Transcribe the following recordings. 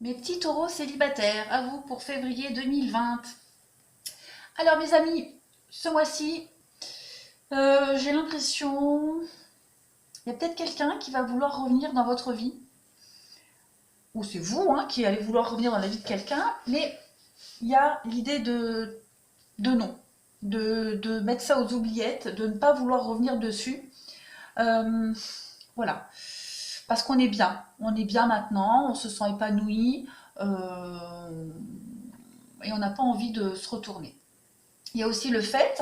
Mes petits taureaux célibataires, à vous pour février 2020. Alors mes amis, ce mois-ci, j'ai l'impression, il y a peut-être quelqu'un qui va vouloir revenir dans votre vie, ou c'est vous qui allez vouloir revenir dans la vie de quelqu'un, mais il y a l'idée de non, de mettre ça aux oubliettes, de ne pas vouloir revenir dessus. Euh, voilà, parce qu'on est bien, on est bien maintenant, on se sent épanoui, et on n'a pas envie de se retourner. Il y a aussi le fait,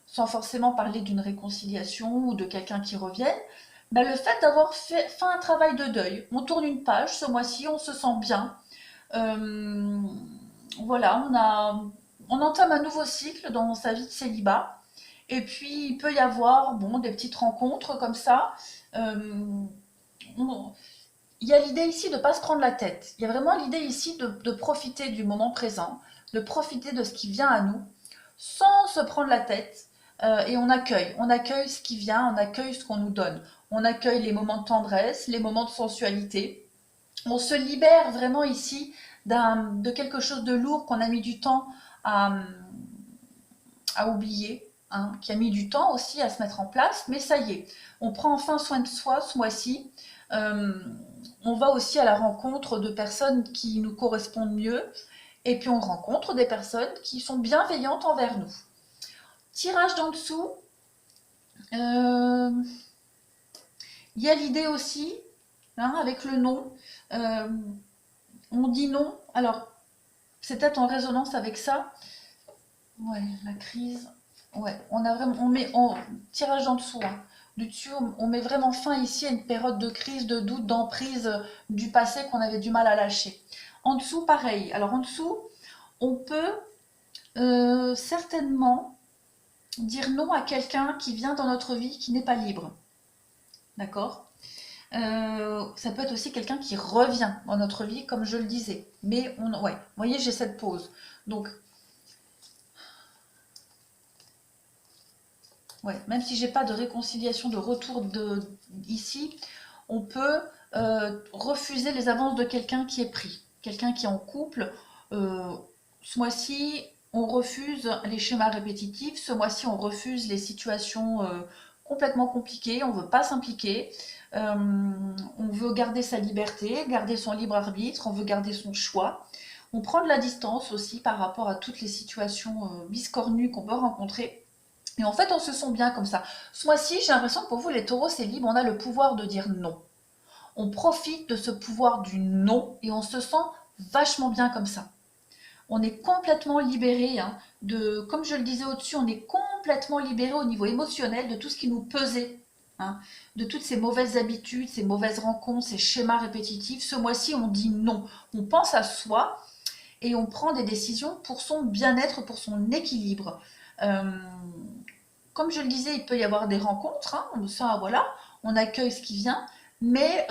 sans forcément parler d'une réconciliation ou de quelqu'un qui revienne, bah, le fait d'avoir fait un travail de deuil. On tourne une page ce mois-ci, on se sent bien. Euh, voilà, on entame un nouveau cycle dans sa vie de célibat. Et puis, il peut y avoir des petites rencontres comme ça. Euh, on- il y a l'idée ici de ne pas se prendre la tête. Il y a vraiment l'idée ici de profiter du moment présent, de profiter de ce qui vient à nous, sans se prendre la tête. Et on accueille ce qui vient, on accueille ce qu'on nous donne. On accueille les moments de tendresse, les moments de sensualité. On se libère vraiment ici de quelque chose de lourd qu'on a mis du temps à, à oublier, qui a mis du temps aussi à se mettre en place, mais ça y est, on prend enfin soin de soi ce mois-ci. Euh, on va aussi à la rencontre de personnes qui nous correspondent mieux, et puis on rencontre des personnes qui sont bienveillantes envers nous. Tirage d'en dessous, euh, il y a l'idée aussi, avec le non, euh, on dit non, alors c'est peut-être en résonance avec ça, ouais, la crise, ouais, on a vraiment, tirage d'en dessous, du dessus, on met vraiment fin ici à une période de crise, de doute, d'emprise du passé qu'on avait du mal à lâcher. En dessous, pareil, alors en dessous, on peut certainement dire non à quelqu'un qui vient dans notre vie qui n'est pas libre. D'accord. Ça peut être aussi quelqu'un qui revient dans notre vie, comme je le disais. Mais, ouais, vous voyez, j'ai cette pause. Donc, ouais, même si j'ai pas de réconciliation, de retour ici, on peut refuser les avances de quelqu'un qui est pris. Quelqu'un qui est en couple. Euh, Ce mois-ci, on refuse les schémas répétitifs. Ce mois-ci, on refuse les situations complètement compliquées. On veut pas s'impliquer. Euh, on veut garder sa liberté, garder son libre arbitre. On veut garder son choix. On prend de la distance aussi par rapport à toutes les situations biscornues qu'on peut rencontrer. Et en fait, on se sent bien comme ça. Ce mois-ci, j'ai l'impression que pour vous, les taureaux, c'est libre. On a le pouvoir de dire non. On profite de ce pouvoir du non et on se sent vachement bien comme ça. On est complètement libéré comme je le disais au-dessus, on est complètement libéré au niveau émotionnel de tout ce qui nous pesait, de toutes ces mauvaises habitudes, ces mauvaises rencontres, ces schémas répétitifs. Ce mois-ci, on dit non. On pense à soi et on prend des décisions pour son bien-être, pour son équilibre. Euh, Comme je le disais, il peut y avoir des rencontres, ça, voilà, on accueille ce qui vient, mais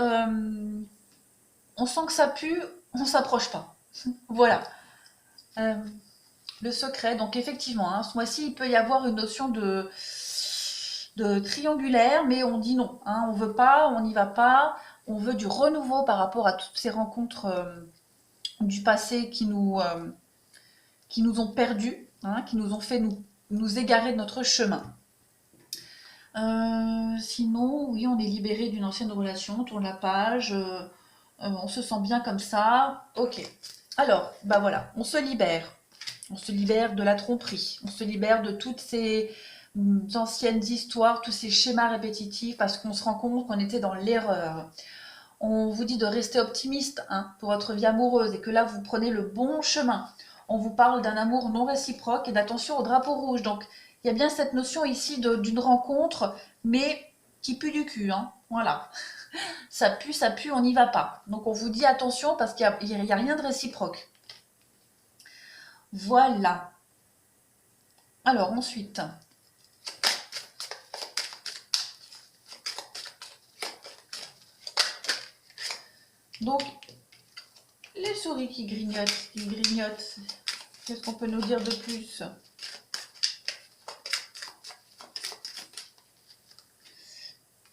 on sent que ça pue, on s'approche pas. Voilà. Euh, le secret, donc effectivement, ce mois-ci, il peut y avoir une notion de triangulaire, mais on dit non, on veut pas, on n'y va pas, on veut du renouveau par rapport à toutes ces rencontres du passé qui nous ont perdus, qui nous ont fait nous égarer de notre chemin. Sinon, oui, on est libéré d'une ancienne relation, on tourne la page, on se sent bien comme ça. Ok. Alors, bah voilà, on se libère. On se libère de la tromperie. On se libère de toutes ces anciennes histoires, tous ces schémas répétitifs, parce qu'on se rend compte qu'on était dans l'erreur. On vous dit de rester optimiste pour votre vie amoureuse et que là, vous prenez le bon chemin. On vous parle d'un amour non réciproque et d'attention au drapeau rouge. Donc, il y a bien cette notion ici d'une rencontre, mais qui pue du cul. Voilà. Ça pue, on n'y va pas. Donc, on vous dit attention parce qu'il n'y a rien de réciproque. Voilà. Alors, ensuite, donc, les souris qui grignotent, qui grignotent. Qu'est-ce qu'on peut nous dire de plus?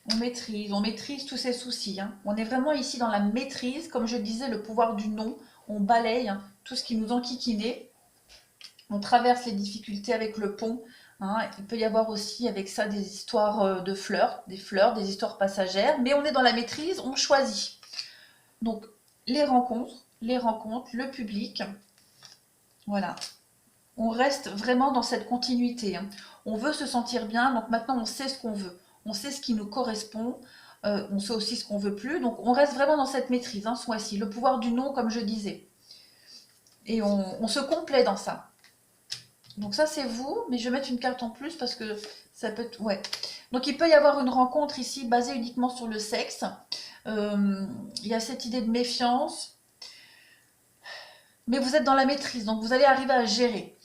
On maîtrise tous ces soucis. On est vraiment ici dans la maîtrise, comme je disais, le pouvoir du non. on balaye hein, tout ce qui nous enquiquinait. On traverse les difficultés avec le pont. Hein. Il peut y avoir aussi avec ça des histoires de fleurs, des histoires passagères, mais on est dans la maîtrise, on choisit. Donc les rencontres, le public, voilà. On reste vraiment dans cette continuité. Hein. On veut se sentir bien, donc maintenant on sait ce qu'on veut. On sait ce qui nous correspond, on sait aussi ce qu'on veut plus, donc on reste vraiment dans cette maîtrise hein, ce mois-ci. Le pouvoir du non, comme je disais. Et on se complaît dans ça. Donc ça c'est vous, mais je vais mettre une carte en plus parce que ça peut être... Ouais. Donc il peut y avoir une rencontre ici basée uniquement sur le sexe. Il y a cette idée de méfiance. Mais vous êtes dans la maîtrise, donc vous allez arriver à gérer.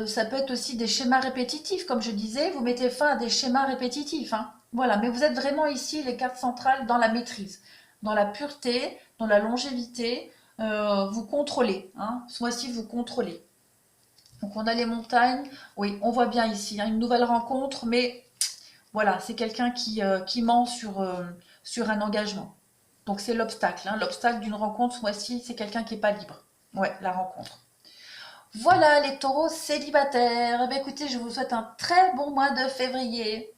Ça peut être aussi des schémas répétitifs, comme je disais, vous mettez fin à des schémas répétitifs. Hein. Voilà, mais vous êtes vraiment ici, les cartes centrales, dans la maîtrise, dans la pureté, dans la longévité, vous contrôlez. Hein. Ce mois-ci, vous contrôlez. Donc on a les montagnes, oui, on voit bien ici, hein, une nouvelle rencontre, mais voilà, c'est quelqu'un qui ment sur un engagement. Donc c'est l'obstacle, hein. L'obstacle d'une rencontre ce mois-ci, c'est quelqu'un qui n'est pas libre. Ouais, la rencontre. Voilà les taureaux célibataires. Eh bien, écoutez, je vous souhaite un très bon mois de février.